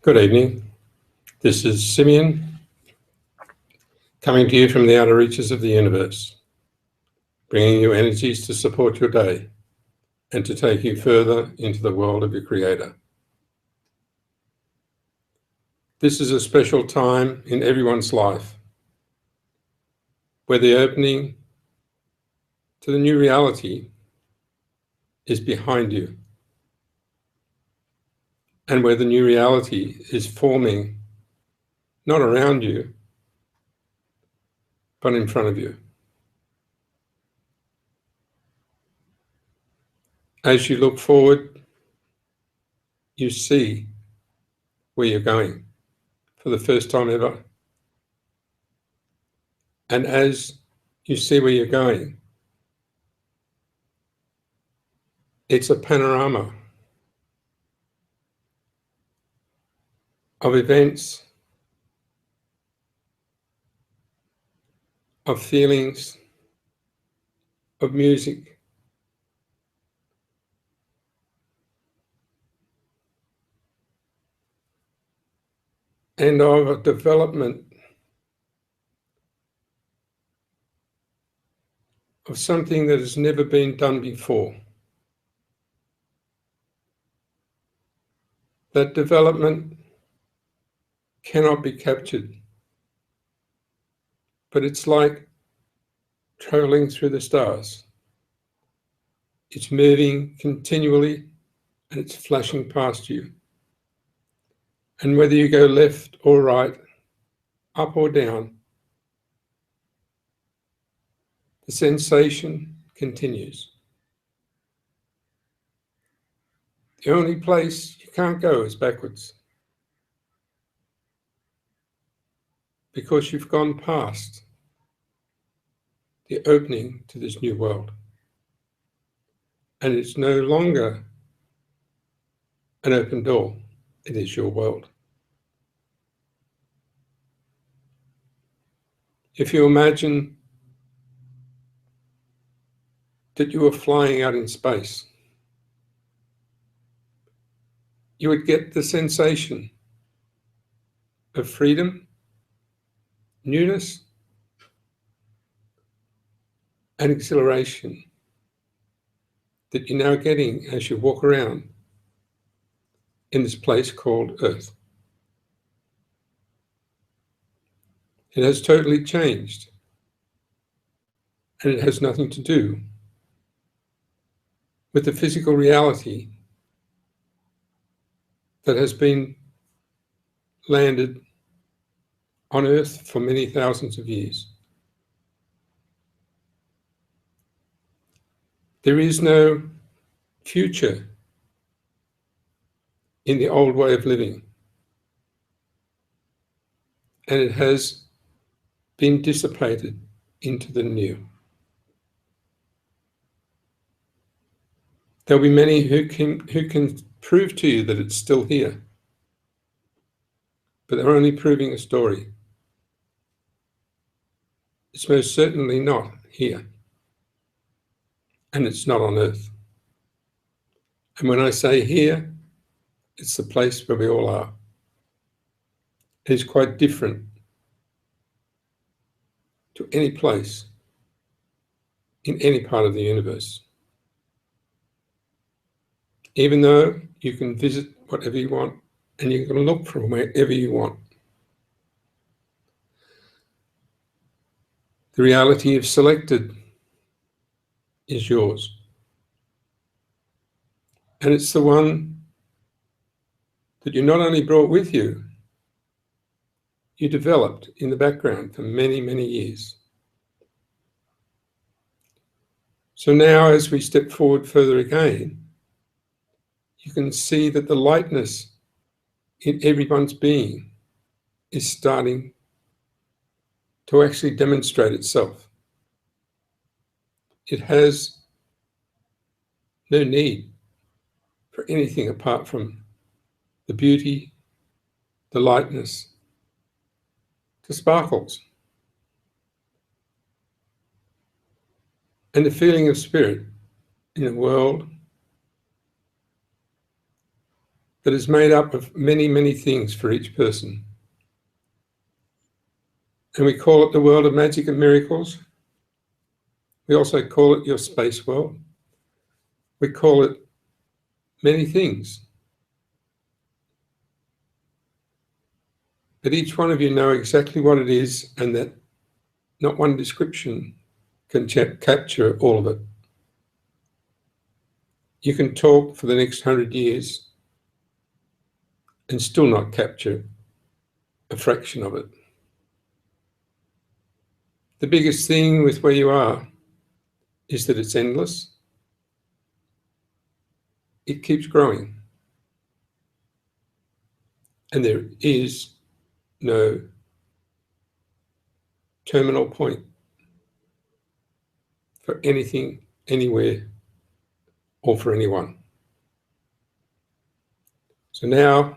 Good evening. This is Simmion, coming to you from the outer reaches of the universe, bringing you energies to support your day and to take you further into the world of your Creator. This is a special time in everyone's life, where the opening to the new reality is behind you, and where the new reality is forming not around you, but in front of you. As you look forward, you see where you're going for the first time ever. And as you see where you're going, it's a panorama of events, of feelings, of music, and of a development of something that has never been done before. That development cannot be captured, but it's like traveling through the stars. It's moving continually and it's flashing past you. And whether you go left or right, up or down, the sensation continues. The only place you can't go is backwards, because you've gone past the opening to this new world. And it's no longer an open door, it is your world. If you imagine that you were flying out in space, you would get the sensation of freedom, newness, and exhilaration that you're now getting as you walk around in this place called Earth. It has totally changed, and it has nothing to do with the physical reality that has been landed on Earth for many thousands of years. There is no future in the old way of living, and it has been dissipated into the new. There'll be many who can prove to you that it's still here, but they're only proving a story. It's most certainly not here, and it's not on Earth. And when I say here, it's the place where we all are. It is quite different to any place in any part of the universe. Even though you can visit whatever you want and you can look from wherever you want. The reality you've selected is yours. And it's the one that you not only brought with you, you developed in the background for many, many years. So now as we step forward further again, you can see that the lightness in everyone's being is starting to actually demonstrate itself. It has no need for anything apart from the beauty, the lightness, the sparkles, and the feeling of spirit in a world that is made up of many, many things for each person. And we call it the world of magic and miracles. We also call it your space world. We call it many things. But each one of you know exactly what it is, and that not one description can capture all of it. You can talk for the next 100 years and still not capture a fraction of it. The biggest thing with where you are is that it's endless. It keeps growing. And there is no terminal point for anything, anywhere, or for anyone. So now,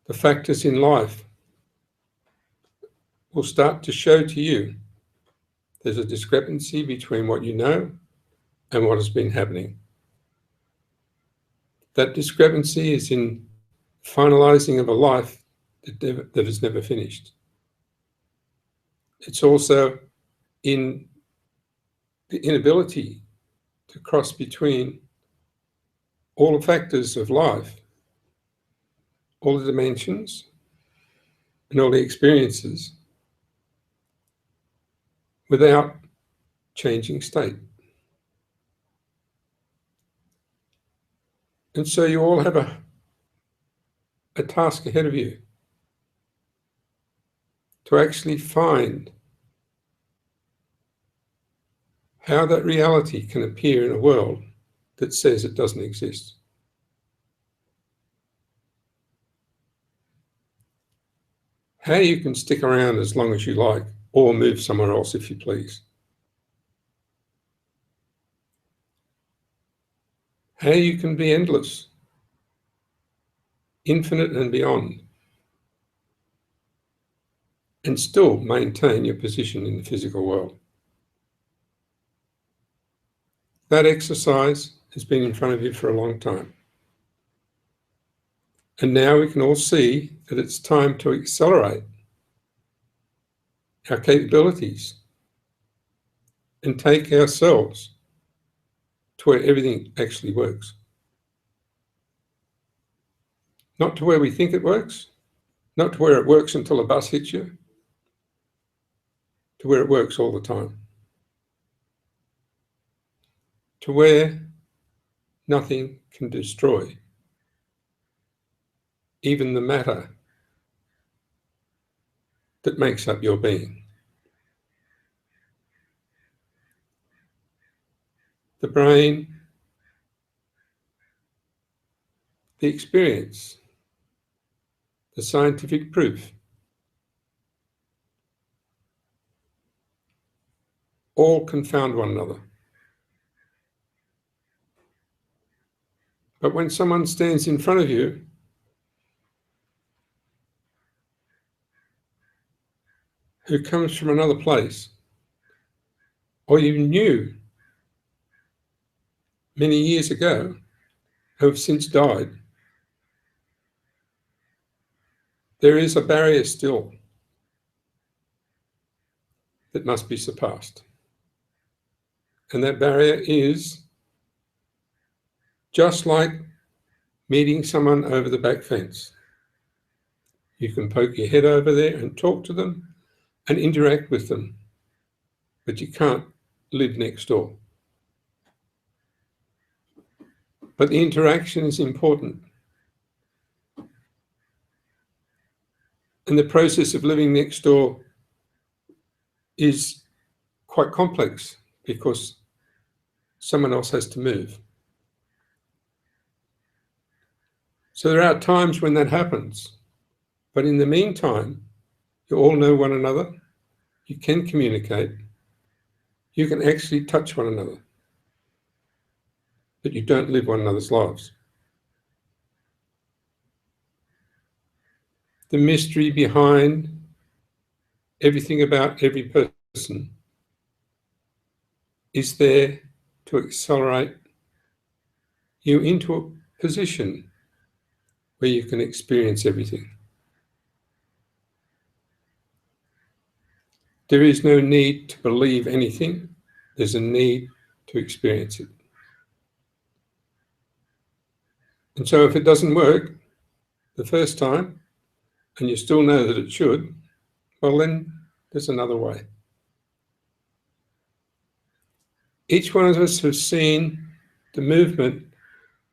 the factors in life will start to show to you there's a discrepancy between what you know and what has been happening. That discrepancy is in finalizing of a life that is never finished. It's also in the inability to cross between all the factors of life, all the dimensions, and all the experiences without changing state. And so you all have a task ahead of you to actually find how that reality can appear in a world that says it doesn't exist. How you can stick around as long as you like, or move somewhere else if you please. How you can be endless, infinite and beyond, and still maintain your position in the physical world. That exercise has been in front of you for a long time. And now we can all see that it's time to accelerate our capabilities and take ourselves to where everything actually works. Not to where we think it works, not to where it works until a bus hits you, to where it works all the time. To where nothing can destroy even the matter that makes up your being. The brain, the experience, the scientific proof, all confound one another. But when someone stands in front of you who comes from another place, or you knew many years ago, who have since died, there is a barrier still that must be surpassed. And that barrier is just like meeting someone over the back fence. You can poke your head over there and talk to them and interact with them, but you can't live next door. But the interaction is important. And the process of living next door is quite complex because someone else has to move. So there are times when that happens. But in the meantime, you all know one another, you can communicate, you can actually touch one another, but you don't live one another's lives. The mystery behind everything about every person is there to accelerate you into position where you can experience everything. There is no need to believe anything. There's a need to experience it. And so if it doesn't work the first time, and you still know that it should, well, then there's another way. Each one of us has seen the movement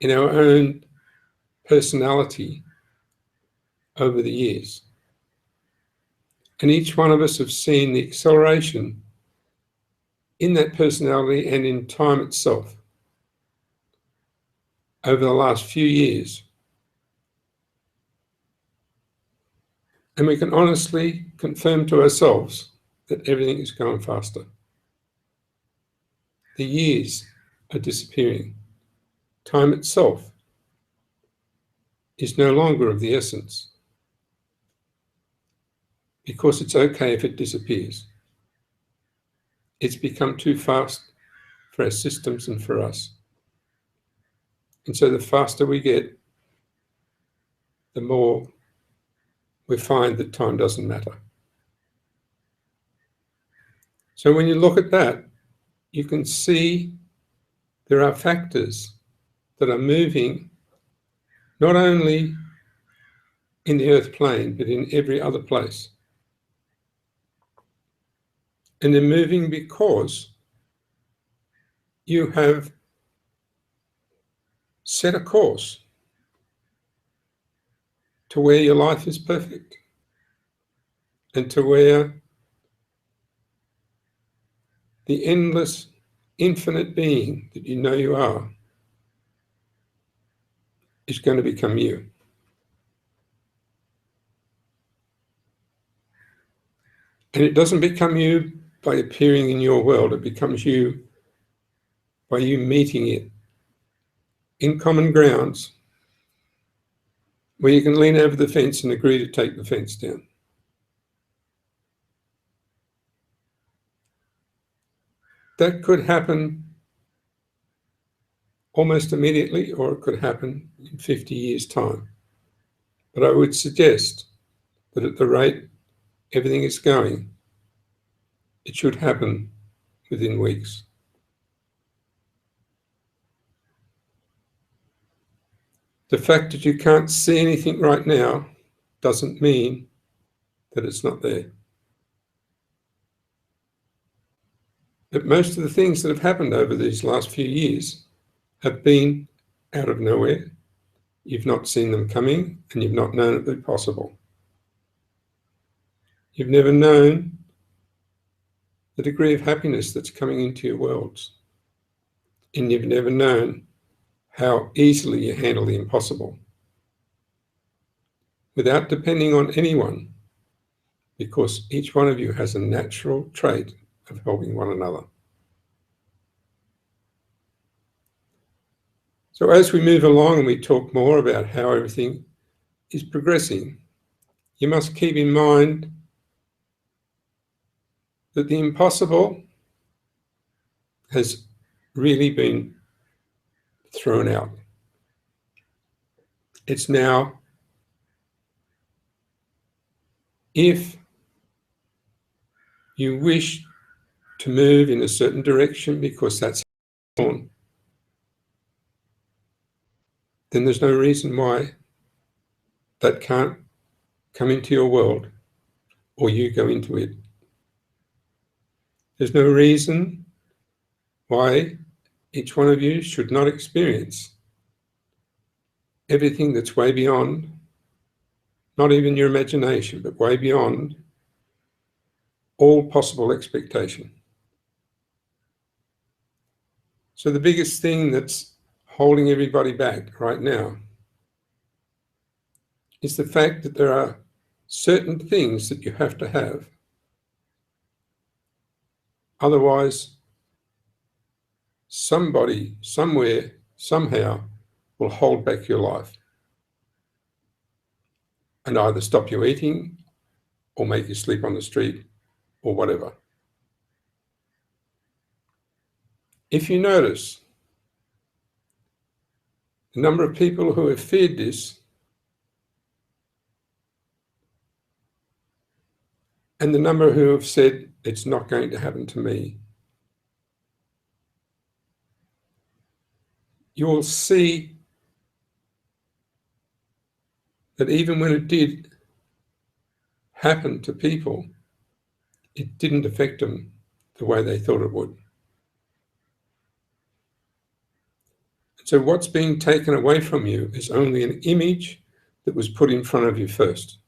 in our own personality over the years. And each one of us have seen the acceleration in that personality and in time itself over the last few years. And we can honestly confirm to ourselves that everything is going faster. The years are disappearing. Time itself is no longer of the essence, because it's okay if it disappears. It's become too fast for our systems and for us. And so the faster we get, the more we find that time doesn't matter. So when you look at that, you can see there are factors that are moving not only in the earth plane, but in every other place. And they're moving because you have set a course to where your life is perfect and to where the endless, infinite being that you know you are is going to become you. And it doesn't become you by appearing in your world. It becomes you by you meeting it in common grounds where you can lean over the fence and agree to take the fence down. That could happen almost immediately, or it could happen in 50 years' time. But I would suggest that at the rate everything is going, it should happen within weeks. The fact that you can't see anything right now doesn't mean that it's not there. But most of the things that have happened over these last few years have been out of nowhere. You've not seen them coming, and you've not known it be possible. You've never known the degree of happiness that's coming into your worlds. And you've never known how easily you handle the impossible without depending on anyone, because each one of you has a natural trait of helping one another. So as we move along and we talk more about how everything is progressing, you must keep in mind that the impossible has really been thrown out. It's now, if you wish to move in a certain direction because that's on, then there's no reason why that can't come into your world or you go into it. There's no reason why each one of you should not experience everything that's way beyond, not even your imagination, but way beyond all possible expectation. So the biggest thing that's holding everybody back right now is the fact that there are certain things that you have to have. Otherwise, somebody, somewhere, somehow will hold back your life and either stop you eating or make you sleep on the street or whatever. If you notice The number of people who have feared this and the number who have said, it's not going to happen to me. You will see that even when it did happen to people, it didn't affect them the way they thought it would. So what's being taken away from you is only an image that was put in front of you first.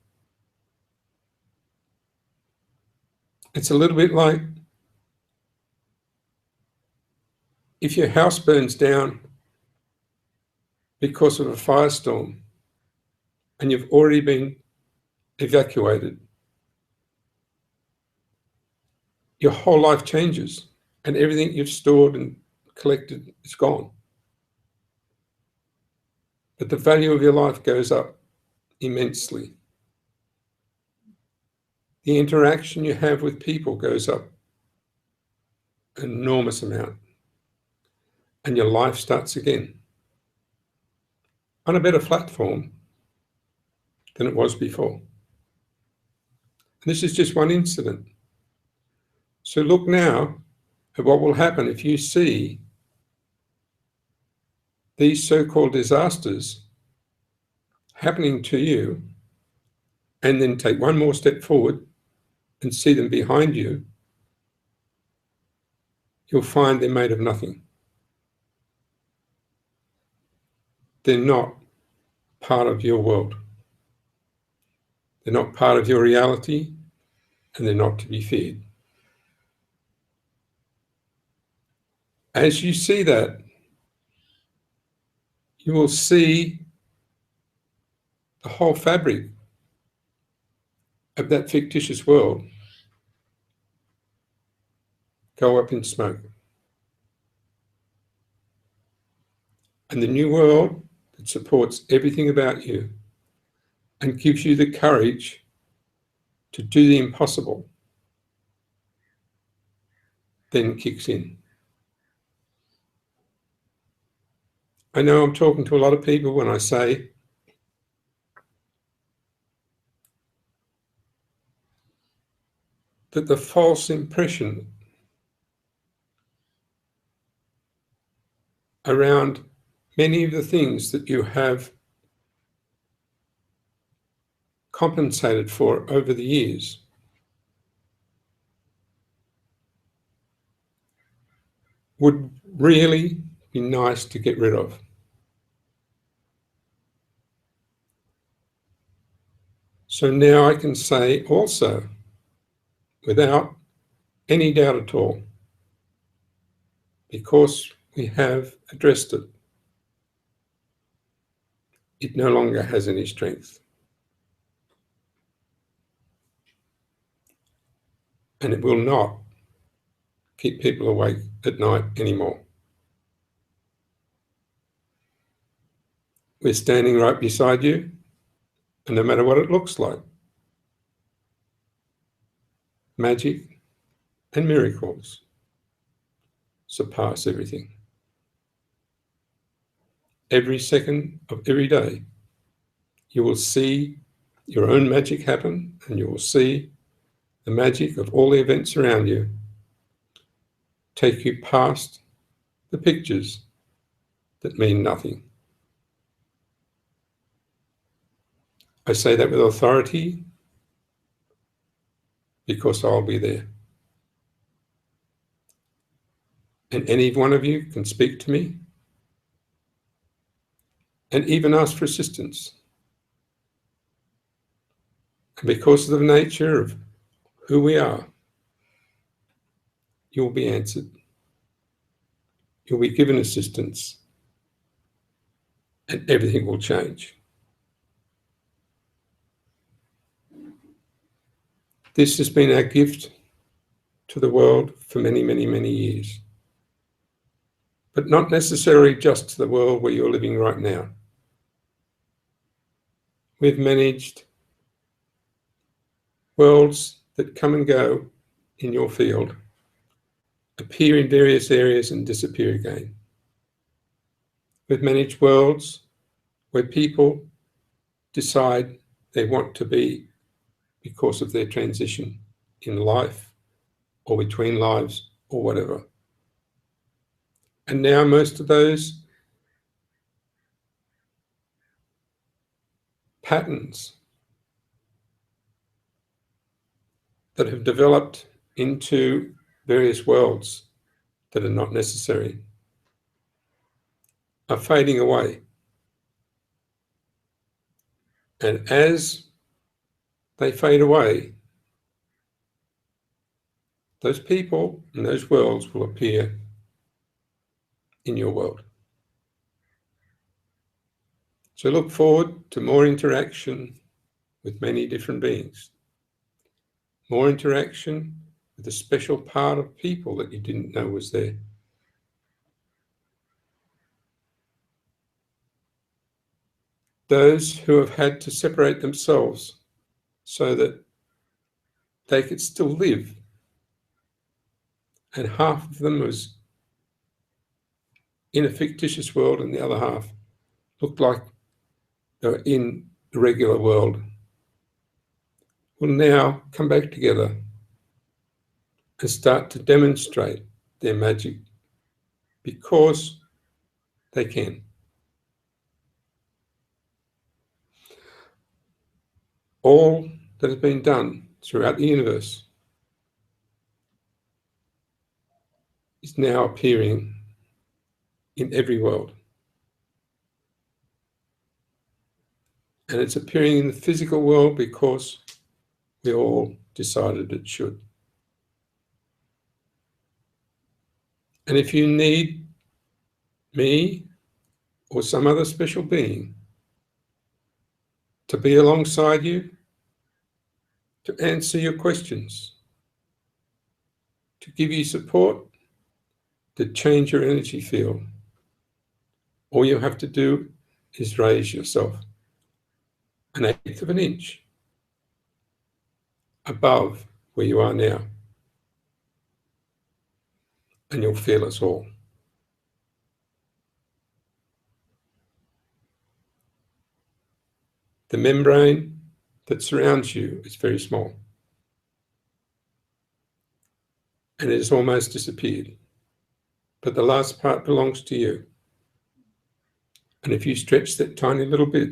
It's a little bit like if your house burns down because of a firestorm and you've already been evacuated, your whole life changes and everything you've stored and collected is gone. But the value of your life goes up immensely. The interaction you have with people goes up an enormous amount. And your life starts again on a better platform than it was before. And this is just one incident. So look now at what will happen if you see these so-called disasters happening to you and then take one more step forward and see them behind you. You'll find they're made of nothing. They're not part of your world. They're not part of your reality, and they're not to be feared. As you see that, you will see the whole fabric of that fictitious world go up in smoke. And the new world that supports everything about you and gives you the courage to do the impossible then kicks in. I know I'm talking to a lot of people when I say that the false impression around many of the things that you have compensated for over the years would really be nice to get rid of. So now I can say also, without any doubt at all, because we have addressed it, it no longer has any strength. And it will not keep people awake at night anymore. We're standing right beside you, and no matter what it looks like, magic and miracles surpass everything. Every second of every day, you will see your own magic happen, and you will see the magic of all the events around you take you past the pictures that mean nothing. I say that with authority because I'll be there. And any one of you can speak to me and even ask for assistance. And because of the nature of who we are, you'll be answered. You'll be given assistance, and everything will change. This has been our gift to the world for many, many, many years. But not necessarily just to the world where you're living right now. We've managed worlds that come and go in your field, appear in various areas and disappear again. We've managed worlds where people decide they want to be because of their transition in life or between lives or whatever. And now most of those patterns that have developed into various worlds that are not necessary are fading away. And as they fade away, those people and those worlds will appear in your world. So look forward to more interaction with many different beings, more interaction with a special part of people that you didn't know was there. Those who have had to separate themselves so that they could still live, and half of them was in a fictitious world and the other half looked like they were in the regular world, will now come back together and start to demonstrate their magic because they can. All that has been done throughout the universe is now appearing in every world. And it's appearing in the physical world because we all decided it should. And if you need me or some other special being to be alongside you, to answer your questions, to give you support, to change your energy field, all you have to do is raise yourself 1/8 of an inch above where you are now, and you'll feel us all. The membrane that surrounds you is very small, and it has almost disappeared, but the last part belongs to you. And if you stretch that tiny little bit,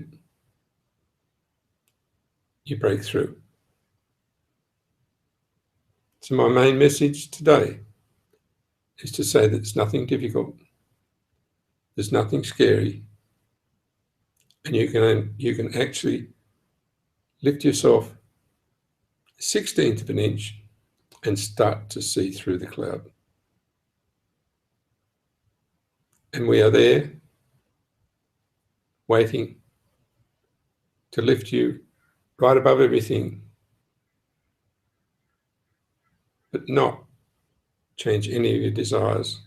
you break through. So my main message today is to say that there's nothing difficult, there's nothing scary, and you can actually lift yourself 1/16 of an inch and start to see through the cloud. And we are there waiting to lift you right above everything, but not change any of your desires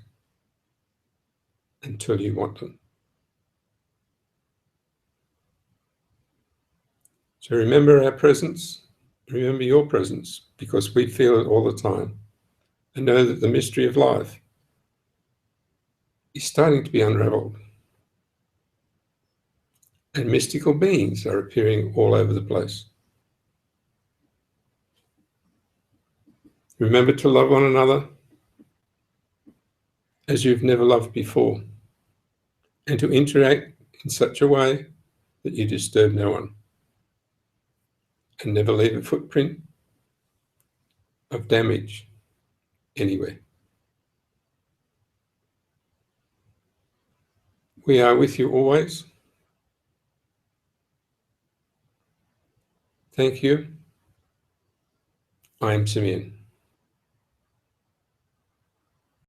until you want them. So remember our presence, remember your presence, because we feel it all the time, and know that the mystery of life is starting to be unraveled. And mystical beings are appearing all over the place. Remember to love one another as you've never loved before, and to interact in such a way that you disturb no one, and never leave a footprint of damage anywhere. We are with you always. Thank you. I am Simmion.